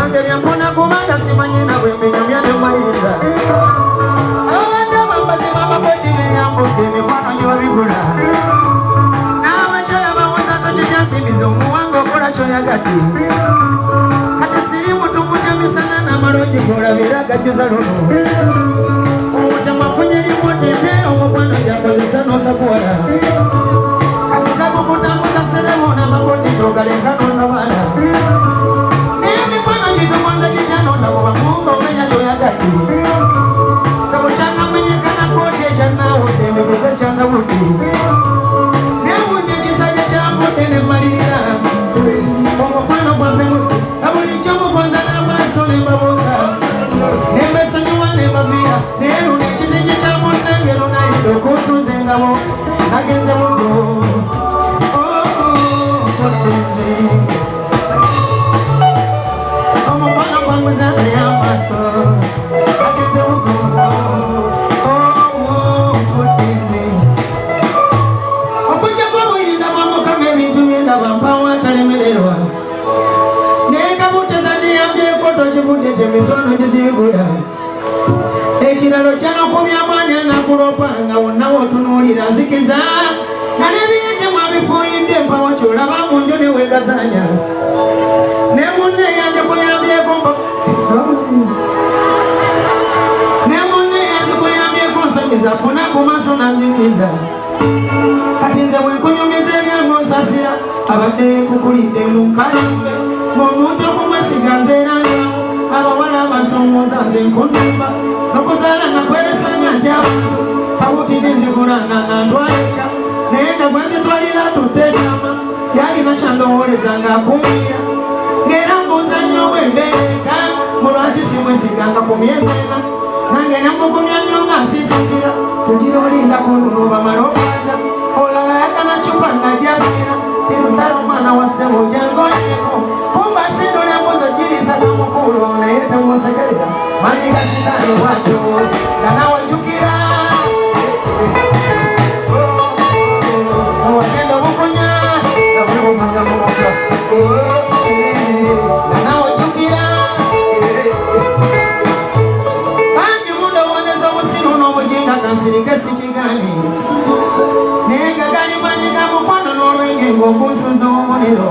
byange byampona kubanga simanyi nabwe mbinyumya ne mmaliriza abadde bambazima amakoti geyambudde emikwano gye babigula n'abakyala bawoza tokikyasimbiza omuwanga okola kyoyagadde kati siri mutumutya misana n'amalungi golabeera gajjuza luno omutama afunye rimotinde omukwano gyakozesa n'osakuwala kasita gukutambuza serebo n'amakoti gyogalenga n'otabala naye emikwano gitugonza gitya n'otabuba munga omenya kyoyagadde sabo kyanga menyekana kooti ekyannaawudde emigugesyatawudde newunye ekisajja kyambudde nemmalirira omukwano gwampe mudde abulijjo mugonza n'amaaso nembabonga nembesonyiwa nembaviira naye luno ekitigi kya munnange lunayidde okunsuuza engabo nagenze muddo oddenze omukwano gwanguza naye amaaso nagenze muddo oddenze okujjako obuyiriza bwa mukama ebintu byendaba mpawo atalemererwa naye kabuteza ndiyambyeko tokivudde temizono gizibula ekiralo kyanokubya mwani anakulopanga wonna wotunuulira nzikiza nga n'ebiyenje mwabifuuyidde mpawo kyolaba munjo newegazanya ne munne yandikuyambyeko nsonyiza funa ku maaso nazimiriza kati nze bwenkunyumiza ebyange osasira abadde kukulidde munkalimbe ng'omuntu okumwesiga nzeerangawo abawala abasomooza nze nkunumba nokuzaala nakweresanga nti abantu kawutire nzikulanga nga ntwaleka naye nga gwe nzitwalira tuteekama yalina kyandowoleza ng'akuumira ng'era mbuuza nnyo wembeereka mulwaki simwesiganga ku myezi ena nange nemugumya nnyo nga nsiisikira tugira olindako luno bamala okwaza olala yagana cupa nga jasira irutala omwana wa ssebo jangonyeko kumba sindula embuzo girisa kamukulu naye temusekerera manyiga sitaani watyo nga nawe jjukira wagenda obukunya nga buli bumanya mubuga nga nawe jjukira bangi mundowoleza obusiru n'obujinga kansirike sikigani naye nga galimanyiga mukwano n'olwenge ng'okunsuza obubonero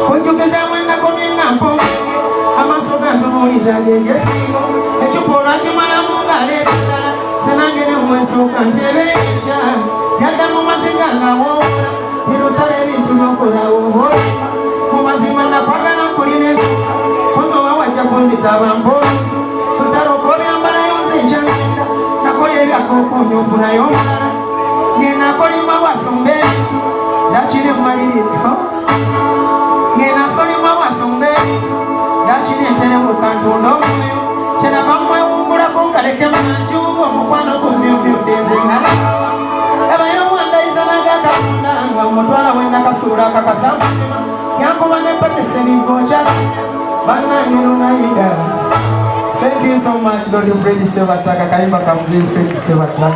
kunjukiza mwennakomye nga mpomenge amaaso gantunuuliza gengesingo ecupa olwagimalamu ng'aleeta ddala senange nemwesooka nti ebeenkya yadda mu maziga nga woola irutala ebintu byokolawo obaolimba mu mazima nakwagala nkulina ensonga kozi oba wajja kunzitaba mpomuntu tutala okobyambalayo nze nkyagenda nakola ebyakookoonyo ofunayo omulala ngenakolimba bwasomba ebintu dakiri mmaliriko ngenasolimba bwasomba ebintu dakiri enterebuka ntunda omwoyo kyenava mwewumbulako nkaleke manjuga omukwano gumyumyuddenze ngalabawa abayo omwandayiza nagakatonda nga mutwala wendakasuula akakasambuzima yankuba nepakisa ebigo kyasinya bannange lunayiga. Thank you so much Lord Fred Sebata kakayimba kamuzi Fred Sebata.